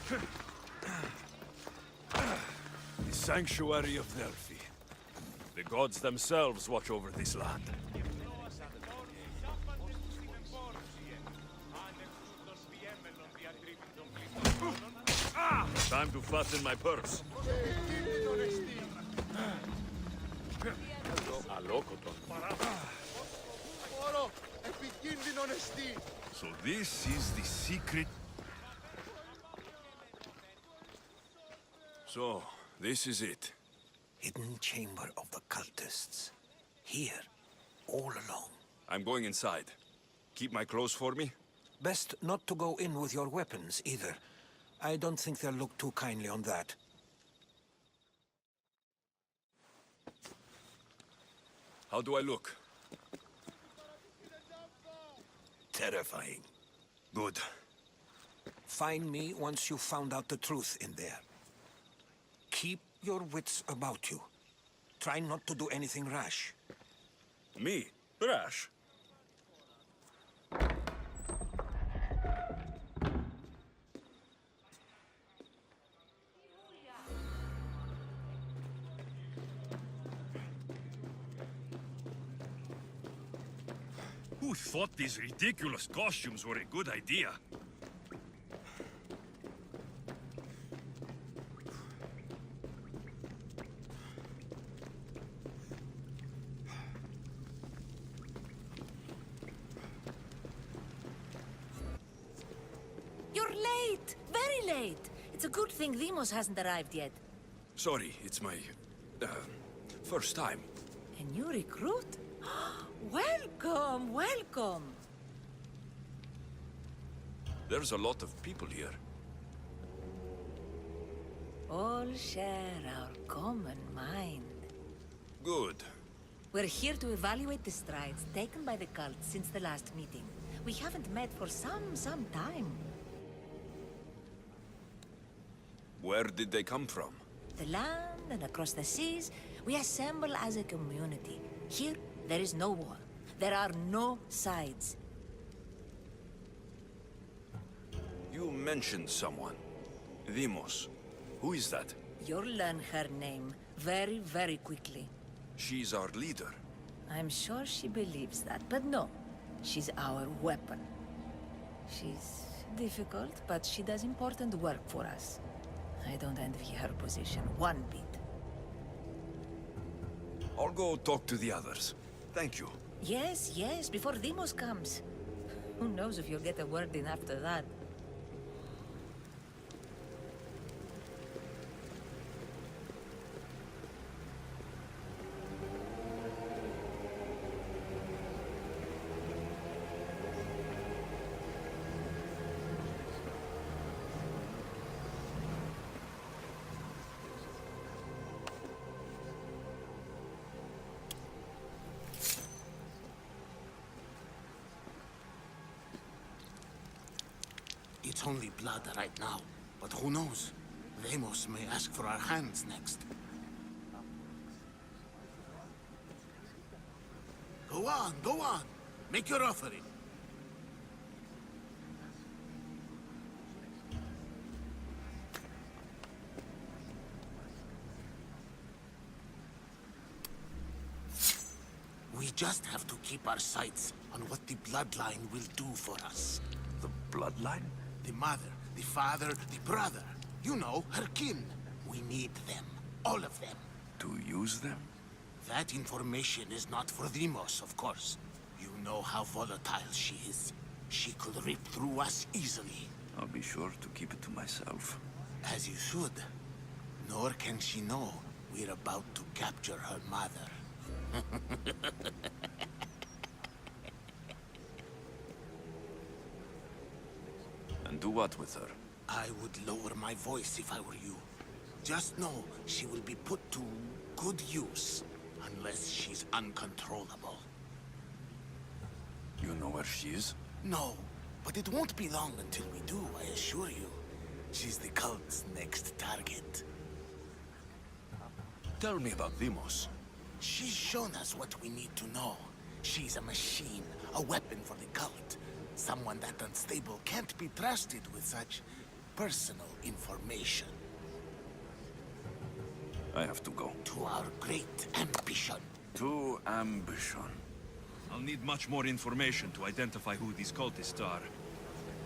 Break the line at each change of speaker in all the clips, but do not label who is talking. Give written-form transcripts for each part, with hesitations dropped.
The sanctuary of Delphi. The gods themselves watch over this land. Time to fasten my purse. So this is the secret... So, this is it.
Hidden chamber of the cultists. Here, all alone.
I'm going inside. Keep my clothes for me?
Best not to go in with your weapons, either. I don't think they'll look too kindly on that.
How do I look?
Terrifying.
Good.
Find me once you've found out the truth in there. Keep your wits about you. Try not to do anything rash.
Me? Rash? Who thought these ridiculous costumes were a good idea?
You're late! Very late! It's a good thing Demos hasn't arrived yet.
Sorry, it's my... first time.
A new recruit? Welcome, welcome!
There's a lot of people here.
All share our common mind.
Good.
We're here to evaluate the strides taken by the cult since the last meeting. We haven't met for some time.
Where did they come from?
The land and across the seas, we assemble as a community. Here, there is no war. There are no sides.
You mentioned someone. Demos. Who is that?
You'll learn her name very quickly.
She's our leader.
I'm sure she believes that, but no. She's our weapon. She's difficult, but she does important work for us. I don't envy her position one bit.
I'll go talk to the others. Thank you.
Yes, before Demos comes. Who knows if you'll get a word in after that.
It's only blood right now, but who knows? Demos may ask for our hands next. Go on! Make your offering. We just have to keep our sights on what the bloodline will do for us.
The bloodline?
The mother, the father, the brother. You know, her kin. We need them. All of them.
To use them?
That information is not for Demos, of course. You know how volatile she is. She could rip through us easily.
I'll be sure to keep it to myself.
As you should. Nor can she know we're about to capture her mother.
And do what with her?
I would lower my voice if I were you. Just know she will be put to good use, unless she's uncontrollable.
You know where she is?
No, but it won't be long until we do, I assure you. She's the cult's next target.
Tell me about Demos.
She's shown us what we need to know. She's a machine, a weapon for the cult. Someone that unstable can't be trusted with such personal information
I have to go.
to our great ambition.
To ambition. I'll need much more information to identify who these cultists are.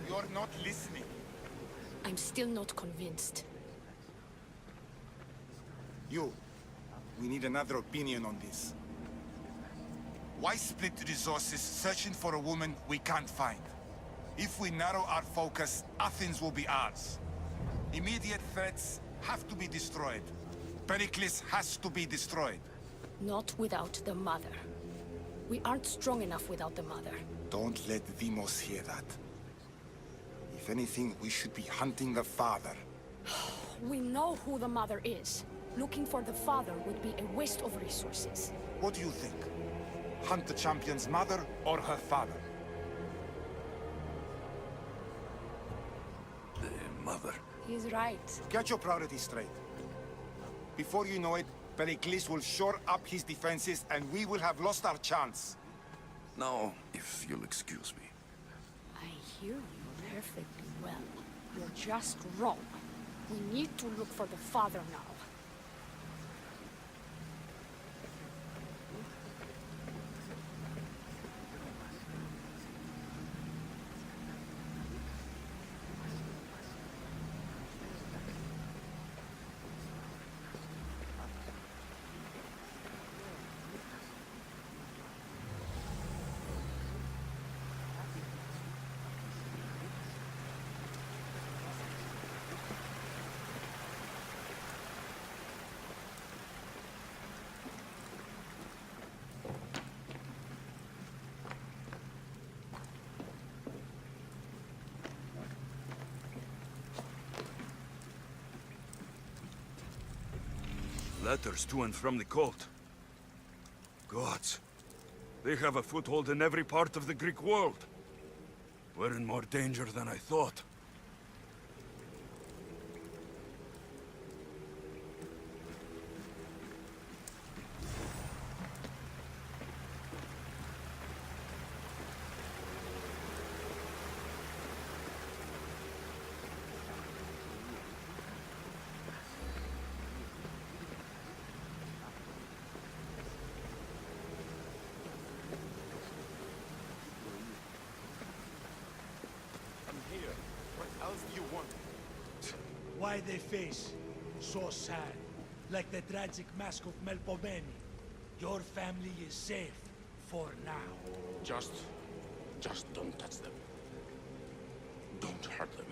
You're not listening.
I'm still not convinced.
You. We need another opinion on this. Why split resources searching for a woman we can't find? If we narrow our focus, Athens will be ours. Immediate threats have to be destroyed. Pericles has to be destroyed.
Not without the mother. We aren't strong enough without the mother.
Don't let Demos hear that. If anything, we should be hunting the father.
We know who the mother is. Looking for the father would be a waste of resources.
What do you think? Hunt the champion's mother or her father?
The mother.
He's right.
Get your priorities straight. Before you know it, Pericles will shore up his defenses and we will have lost our chance.
Now, if you'll excuse me.
I hear you perfectly well. You're just wrong. We need to look for the father now.
Letters to and from the cult. Gods. They have a foothold in every part of the Greek world. We're in more danger than I thought.
Why they face so sad, like the tragic mask of Melpomene. Your family is safe for now.
Just don't touch them. Don't hurt them.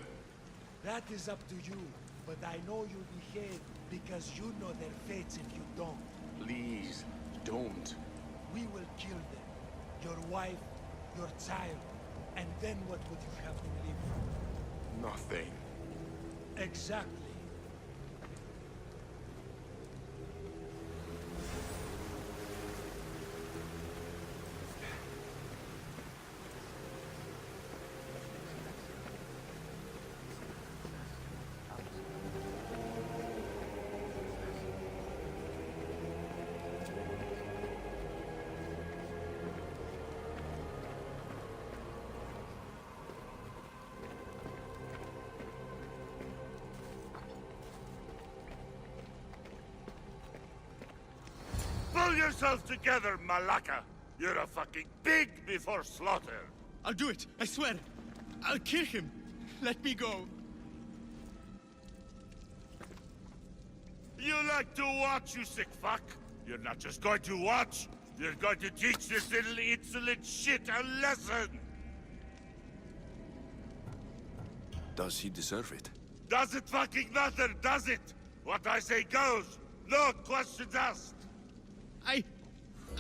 That is up to you, but I know you behave because you know their fates if you don't.
Please, don't.
We will kill them. Your wife, your child, and then what would you have to live for?
Nothing.
Exactly.
Pull yourself together, Malaka! You're a fucking pig before slaughter!
I'll do it, I swear. I'll kill him. Let me go.
You like to watch, you sick fuck? You're not just going to watch, you're going to teach this little insolent shit a lesson!
Does he deserve it?
Does it fucking matter, does it? What I say goes! No questions asked!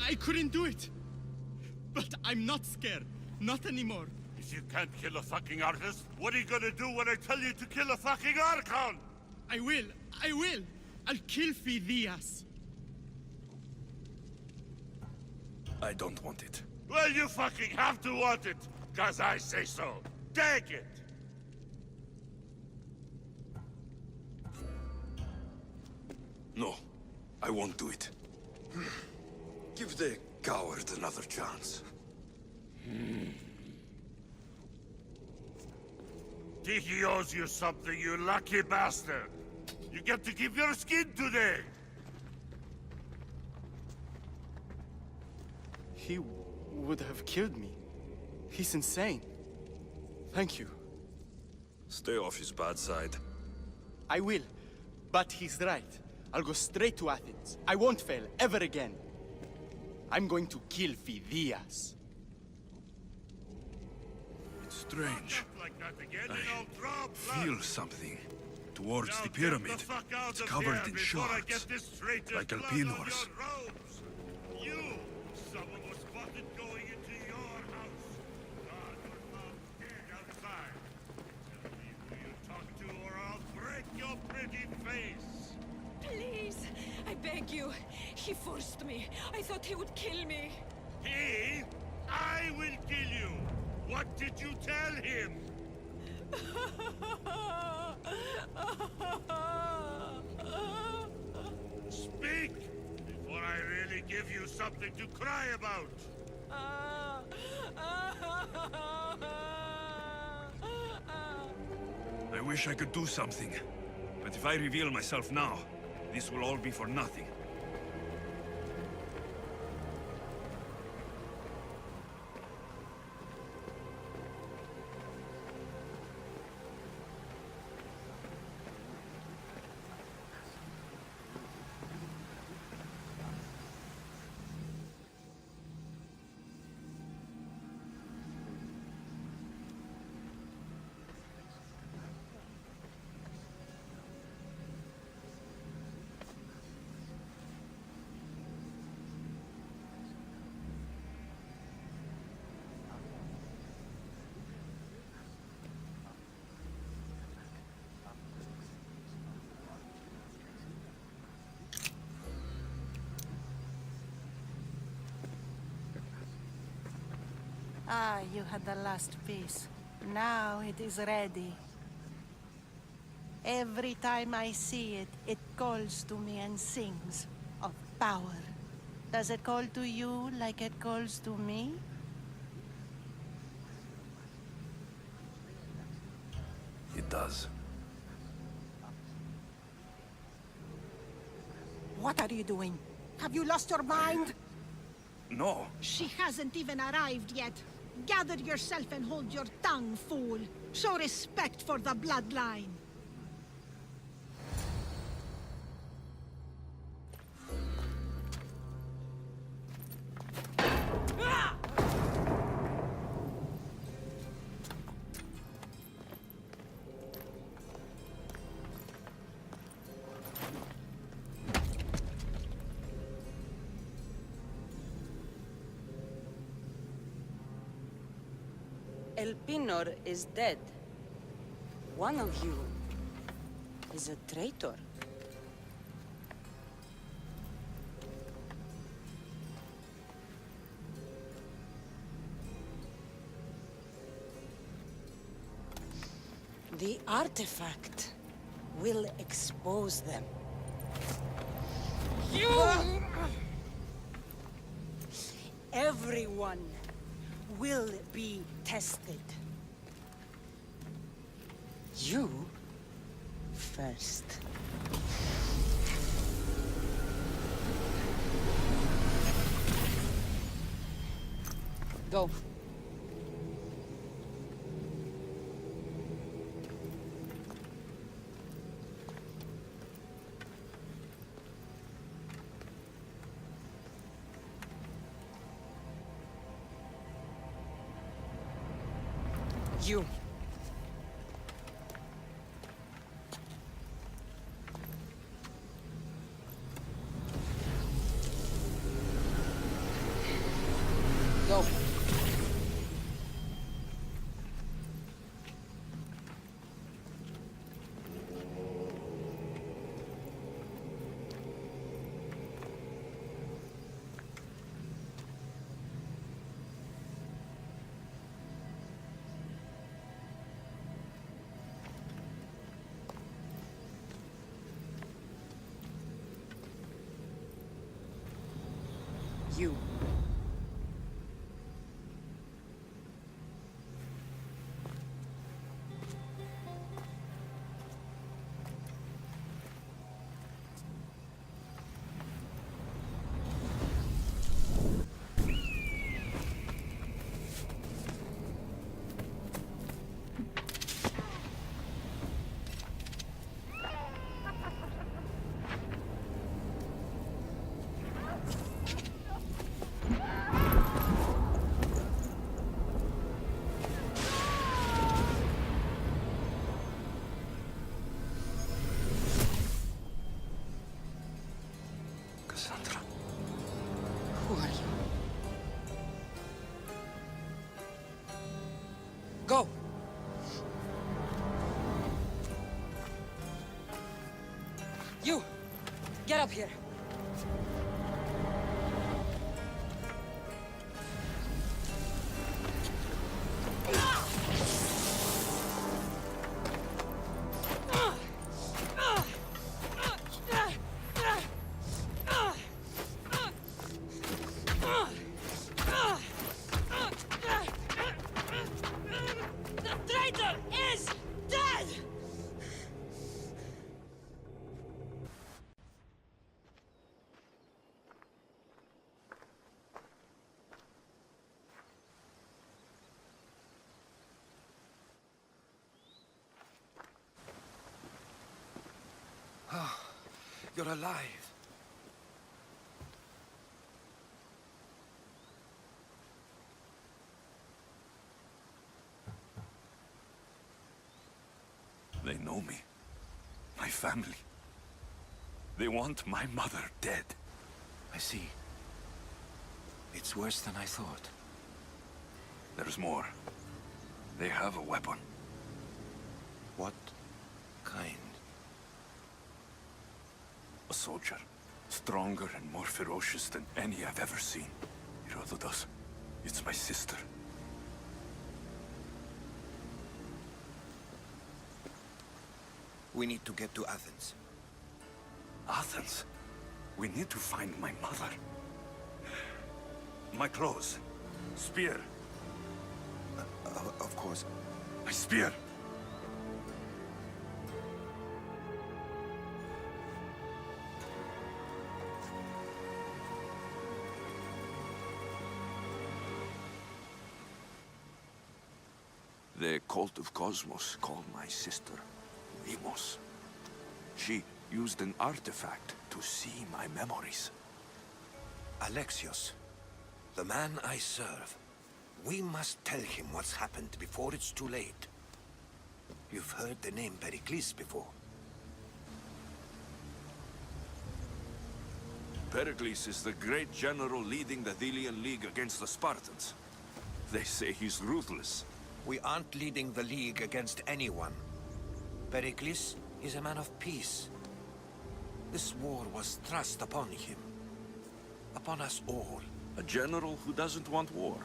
I couldn't do it. But I'm not scared. Not anymore.
If you can't kill a fucking artist, what are you gonna do when I tell you to kill a fucking Archon?
I will. I'll kill Phidias.
I don't want it.
Well, you fucking have to want it, 'cause I say so. Take it!
No, I won't do it. Give the coward another chance.
Tiki owes you something, you lucky bastard. You get to keep your skin today.
He would have killed me. He's insane. Thank you.
Stay off his bad side.
I will. But he's right. I'll go straight to Athens. I won't fail ever again. I'm going to kill Phidias.
It's strange.
Like that again, and I'll draw blood.
Feel something towards
Now
the
get
pyramid.
the fuck out
It's
of
covered
here
in
before I
shards,
get this traitor's
like
blood on
Alpinor's.
your robes. You! Someone was spotted going into your house. God, you're found dead outside. Tell me who you talk to or I'll break your pretty face.
Please, I beg you. He forced me. I thought he would kill me.
He? I will kill you. What did you tell him? Speak, before I really give you something to cry about.
I wish I could do something. But if I reveal myself now, this will all be for nothing.
Ah, you had the last piece. Now it is ready. Every time I see it, it calls to me and sings of power. Does it call to you like it calls to me?
It does.
What are you doing? Have you lost your mind?
No.
She hasn't even arrived yet. Gather yourself and hold your tongue, fool. Show respect for the bloodline.
Elpinor is dead. One of you is a traitor. The artifact will expose them. You! Everyone will be tested. You first. Go. You. Go. You. You! Get up here!
The traitor is dead!
You're alive.
They know me. My family. They want my mother dead.
I see. It's worse than I thought.
There's more. They have a weapon.
What kind?
A soldier. Stronger and more ferocious than any I've ever seen. Herodotus. It's my sister.
We need to get to Athens.
Athens? We need to find my mother. My clothes. Spear.
Of course.
My spear! The Cult of Kosmos called my sister Limos. She used an artifact to see my memories.
Alexios, the man I serve. We must tell him what's happened before it's too late. You've heard the name Pericles before.
Pericles is the great general leading the Delian League against the Spartans. They say he's ruthless.
We aren't leading the League against anyone. Pericles is a man of peace. This war was thrust upon him. Upon us all.
A general who doesn't want war?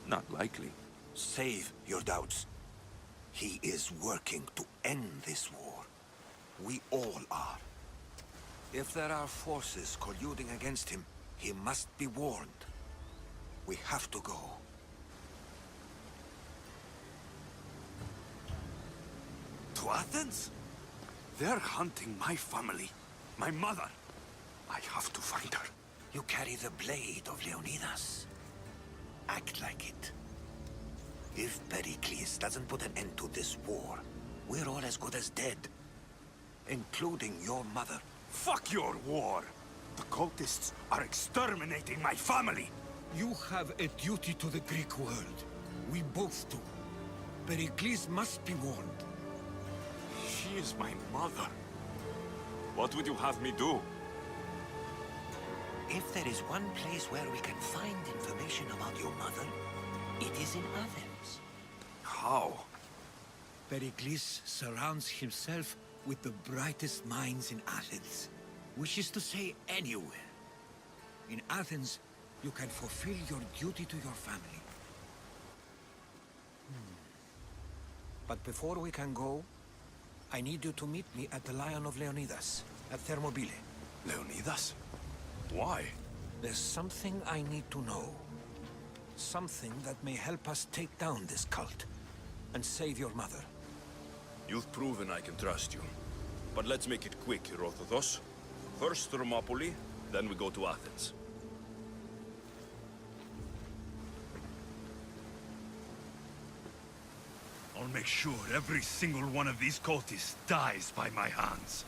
Not likely.
Save your doubts. He is working to end this war. We all are. If there are forces colluding against him, he must be warned. We have to go.
To Athens? They're hunting my family. My mother. I have to find her.
You carry the blade of Leonidas. Act like it. If Pericles doesn't put an end to this war, we're all as good as dead. Including your mother.
Fuck your war! The cultists are exterminating my family!
You have a duty to the Greek world. We both do. Pericles must be warned.
She is my mother. What would you have me do?
If there is one place where we can find information about your mother, it is in Athens.
How?
Pericles surrounds himself with the brightest minds in Athens. Which is to say, anywhere. In Athens, you can fulfill your duty to your family. But before we can go, I need you to meet me at the Lion of Leonidas, at Thermopylae.
Leonidas? Why?
There's something I need to know. Something that may help us take down this cult and save your mother.
You've proven I can trust you. But let's make it quick, Herodotus. First Thermopylae, then we go to Athens.
I'll make sure every single one of these cultists dies by my hands.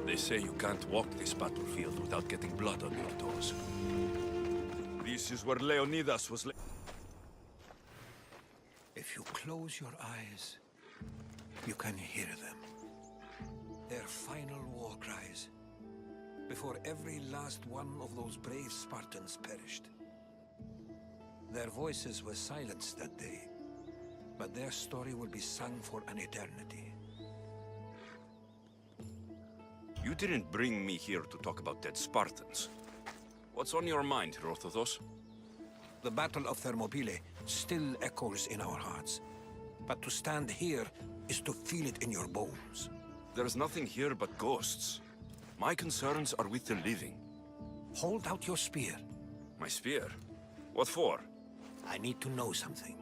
They say you can't walk this battlefield without getting blood on your toes. This is where Leonidas was
If you close your eyes, you can hear them. Their final war cries, before every last one of those brave Spartans perished. Their voices were silenced that day, but their story will be sung for an eternity.
You didn't bring me here to talk about dead Spartans. What's on your mind, Herodotus?
The Battle of Thermopylae still echoes in our hearts. But to stand here is to feel it in your bones.
There's nothing here but ghosts. My concerns are with the living.
Hold out your spear.
My spear? What for?
I need to know something.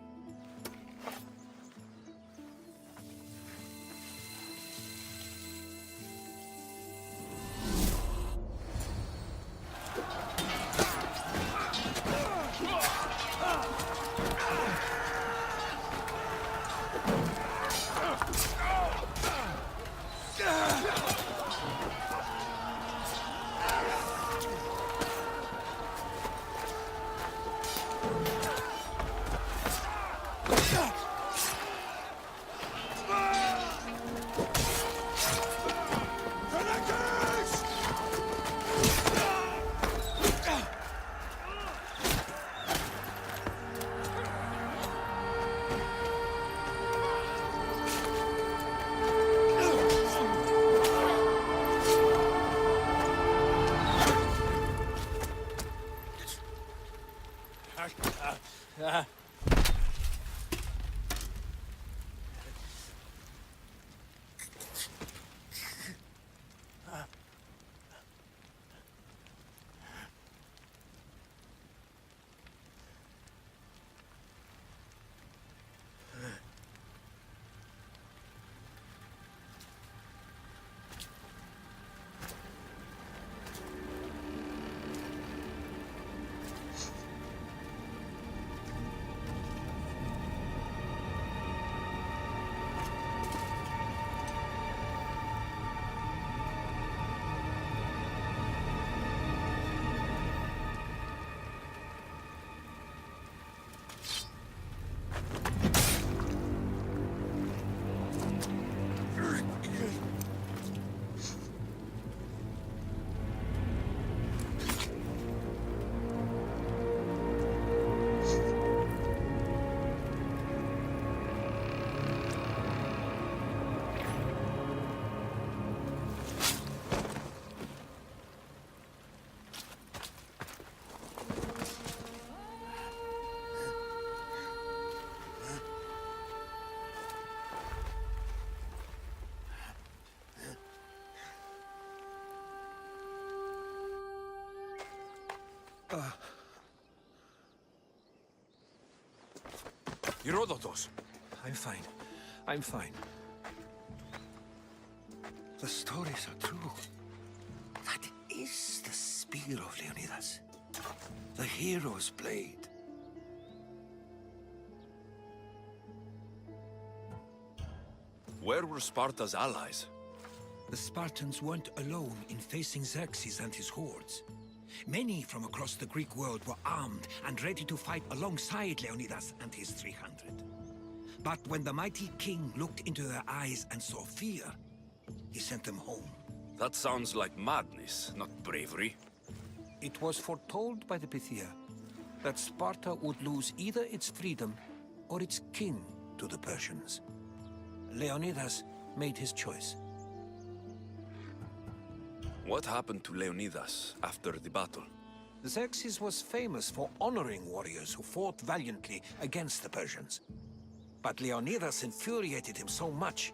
Herodotus!
I'm fine. I'm fine. The stories are true. That is the spear of Leonidas. The hero's blade.
Where were Sparta's allies?
The Spartans weren't alone in facing Xerxes and his hordes. Many from across the Greek world were armed and ready to fight alongside Leonidas and his 300. But when the mighty king looked into their eyes and saw fear, he sent them home.
That sounds like madness, not bravery.
It was foretold by the Pythia that Sparta would lose either its freedom or its king to the Persians. Leonidas made his choice.
What happened to Leonidas after the battle?
Xerxes was famous for honoring warriors who fought valiantly against the Persians. But Leonidas infuriated him so much,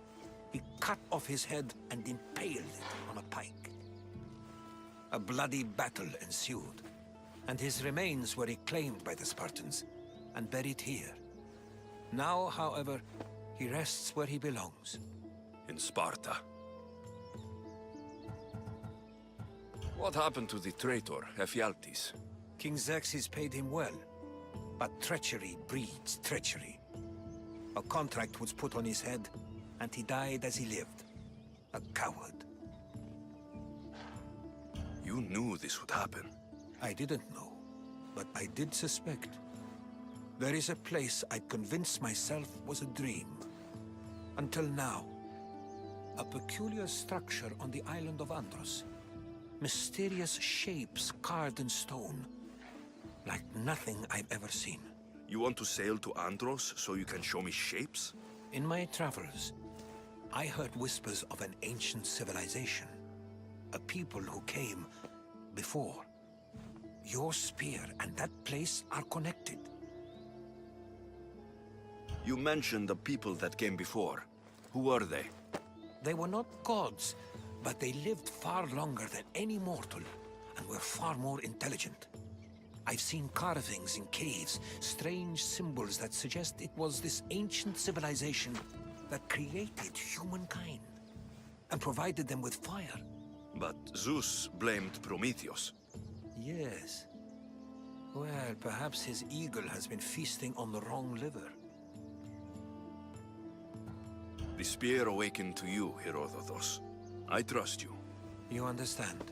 he cut off his head and impaled it on a pike. A bloody battle ensued, and his remains were reclaimed by the Spartans and buried here. Now, however, he rests where he belongs.
In Sparta. What happened to the traitor, Ephialtes?
King Xerxes paid him well, but treachery breeds treachery. A contract was put on his head, and he died as he lived. A coward.
You knew this would happen.
I didn't know, but I did suspect. There is a place I'd convinced myself was a dream. Until now. A peculiar structure on the island of Andros. Mysterious shapes carved in stone. Like nothing I've ever seen.
You want to sail to Andros so you can show me shapes?
In my travels, I heard whispers of an ancient civilization. A people who came before. Your spear and that place are connected.
You mentioned the people that came before. Who were they?
They were not gods, but they lived far longer than any mortal, and were far more intelligent. I've seen carvings in caves, strange symbols that suggest it was this ancient civilization that created humankind, and provided them with fire.
But Zeus blamed Prometheus.
Yes. Well, perhaps his eagle has been feasting on the wrong liver.
The spear awakened to you, Herodotus. I trust you.
You understand.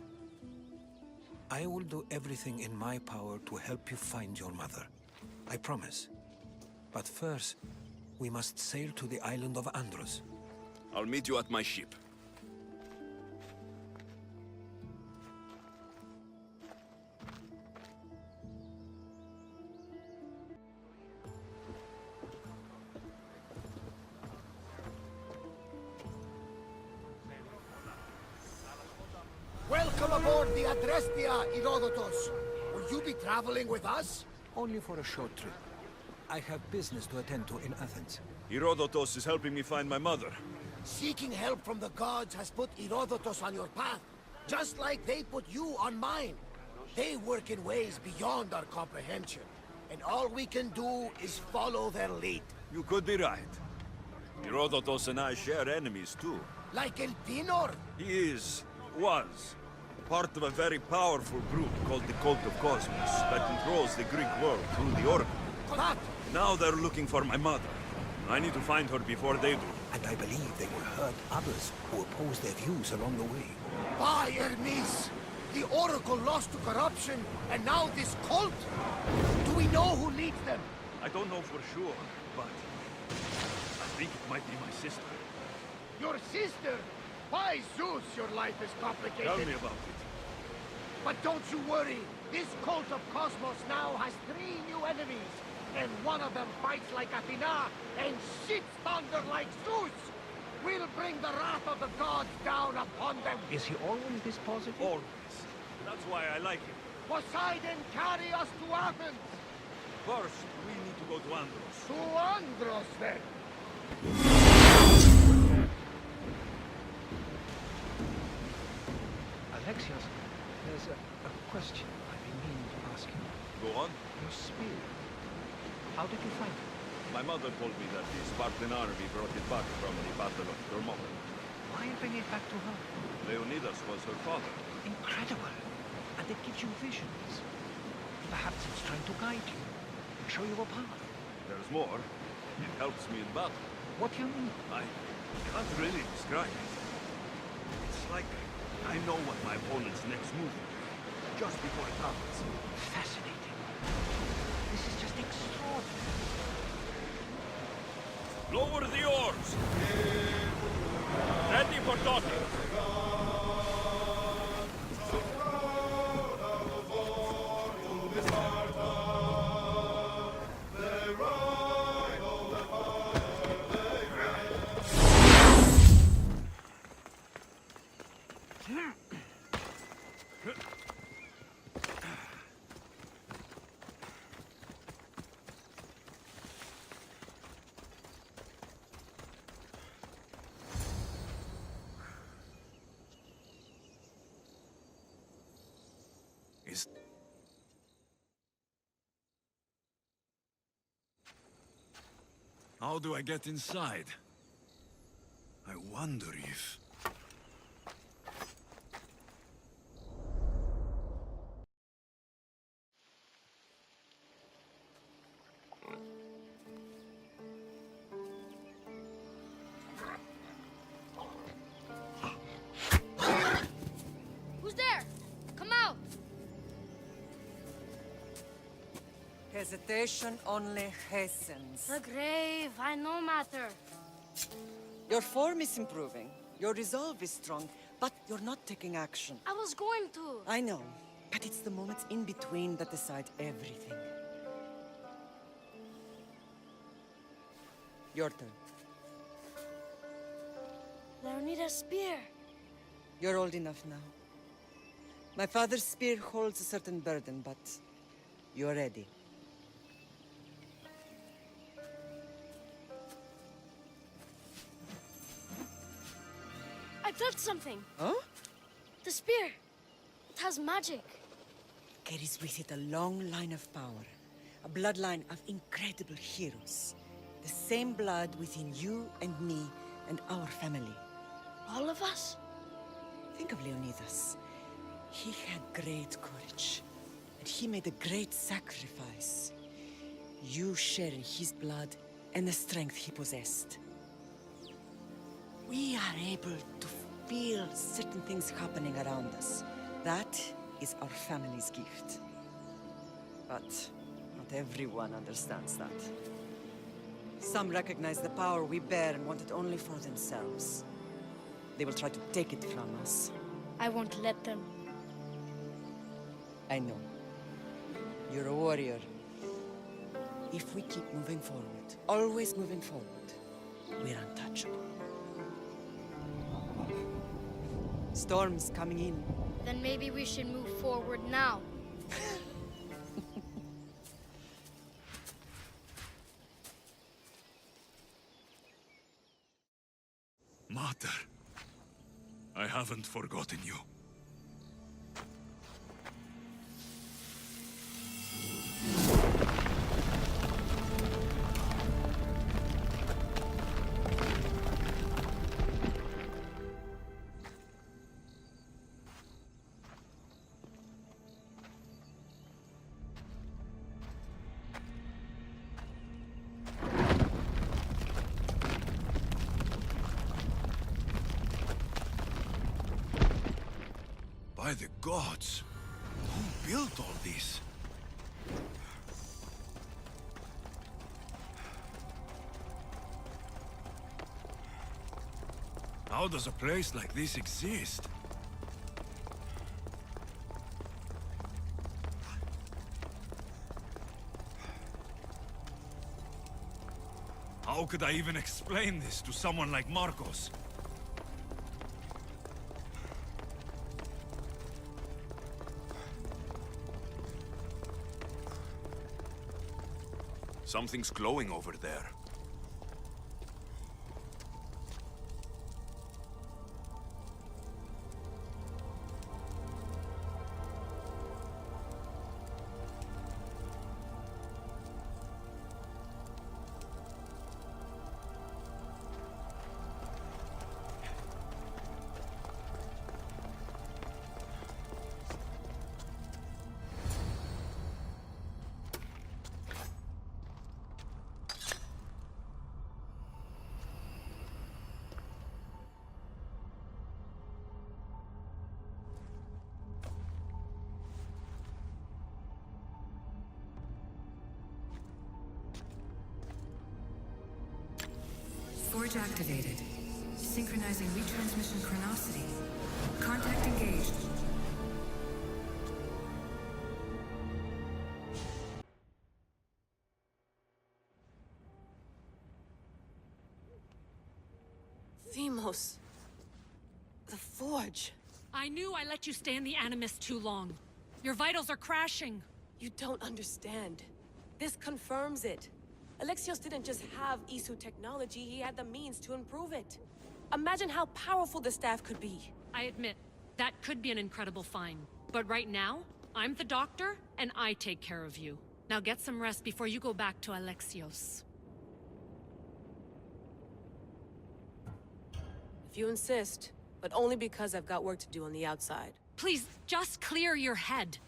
I will do everything in my power to help you find your mother. I promise. But first, we must sail to the island of Andros.
I'll meet you at my ship.
Welcome aboard the Adrestia, Herodotus. Will you be traveling with us?
Only for a short trip. I have business to attend to in Athens.
Herodotus is helping me find my mother.
Seeking help from the gods has put Herodotus on your path, just like they put you on mine. They work in ways beyond our comprehension, and all we can do is follow their lead.
You could be right. Herodotus and I share enemies too.
Like El Pinor?
He was, part of a very powerful group called the Cult of Kosmos that controls the Greek world through the Oracle.
But
now they're looking for my mother. I need to find her before they do.
And I believe they will hurt others who oppose their views along the way.
By Hermes! The Oracle lost to corruption, and now this cult? Do we know who leads them?
I don't know for sure, but I think it might be my sister.
Your sister? By Zeus, your life is complicated.
Tell me about it.
But don't you worry. This Cult of Kosmos now has 3 new enemies. And one of them fights like Athena and shits thunder like Zeus. We'll bring the wrath of the gods down upon them.
Is he always this positive?
Always. That's why I like him.
Poseidon, carry us to Athens.
First, we need to go to Andros.
To Andros, then.
Alexios, there's a question I've been meaning to ask you.
Go on.
Your spear. How did you find it?
My mother told me that the Spartan army brought it back from the Battle of Thermopylae.
Why bring it back to her?
Leonidas was her father.
Incredible. And it gives you visions. Perhaps it's trying to guide you, show you a path.
There's more. It helps me in battle.
What do you mean?
I can't really describe it. It's like I know what my opponent's next move will be, just before it happens.
Fascinating. This is just extraordinary.
Lower the oars! Ready for docking! How do I get inside? I wonder if...
Who's there? Come out!
Hesitation only hastens.
The grave, I no matter.
Your form is improving. Your resolve is strong, but you're not taking action.
I was going to.
I know, but it's the moments in between that decide everything. Your turn.
Leonida's spear.
You're old enough now. My father's spear holds a certain burden, but you're ready.
I felt something.
Huh?
The spear. It has magic.
Carries with it a long line of power. A bloodline of incredible heroes. The same blood within you and me and our family.
All of us?
Think of Leonidas. He had great courage. And he made a great sacrifice. You share in his blood and the strength he possessed. We are able to feel certain things happening around us. That is our family's gift. But not everyone understands that. Some recognize the power we bear and want it only for themselves. They will try to take it from us.
I won't let them.
I know. You're a warrior. If we keep moving forward, always moving forward, we're untouchable. Storm's coming in.
Then maybe we should move forward now.
Mater, I haven't forgotten you. By the gods! Who built all this? How does a place like this exist? How could I even explain this to someone like Marcos? Something's glowing over there.
Forge activated. Synchronizing retransmission chronicity. Contact engaged.
Themos. The Forge.
I knew I let you stay in the Animus too long. Your vitals are crashing.
You don't understand. This confirms it. Alexios didn't just have Isu technology, he had the means to improve it. Imagine how powerful the staff could be.
I admit, that could be an incredible find. But right now, I'm the doctor, and I take care of you. Now get some rest before you go back to Alexios.
you insist, but only because I've got work to do on the outside.
Please, just clear your head.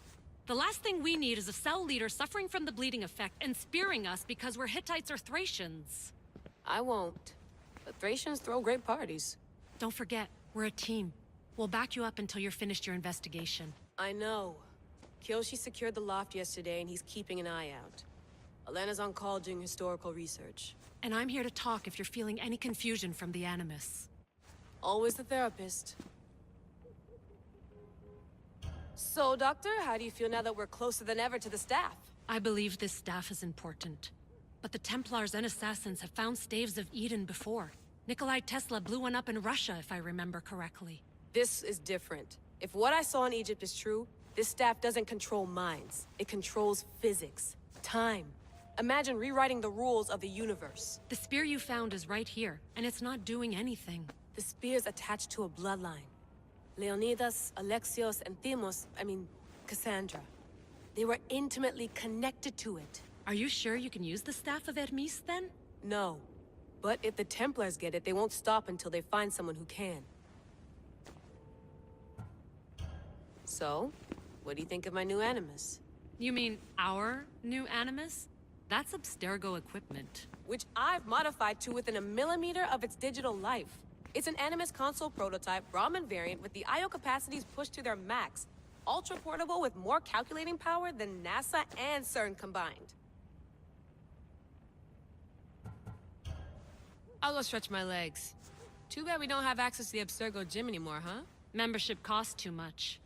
The last thing we need is a cell leader suffering from the bleeding effect and spearing us because we're Hittites or Thracians.
I won't. The Thracians throw great parties.
Don't forget, we're a team. We'll back you up until you're finished your investigation.
I know. Kyoshi secured the loft yesterday and he's keeping an eye out. Elena's on call doing historical research.
And I'm here to talk if you're feeling any confusion from the Animus.
Always the therapist. So, Doctor, how do you feel now that we're closer than ever to the staff?
I believe this staff is important. But the Templars and Assassins have found staves of Eden before. Nikolai Tesla blew one up in Russia, if I remember correctly.
This is different. If what I saw in Egypt is true, this staff doesn't control minds. It controls physics, time. Imagine rewriting the rules of the universe.
The spear you found is right here, and it's not doing anything.
The spear's attached to a bloodline. Leonidas, Alexios, and Cassandra. They were intimately connected to it.
Are you sure you can use the Staff of Hermes, then?
No. But if the Templars get it, they won't stop until they find someone who can. So, what do you think of my new Animus?
You mean our new Animus? That's Abstergo equipment.
Which I've modified to within a millimeter of its digital life. It's an Animus console prototype, Brahmin variant, with the I/O capacities pushed to their max. Ultra-portable with more calculating power than NASA and CERN combined. I'll go stretch my legs. Too bad we don't have access to the Abstergo gym anymore, huh?
Membership costs too much.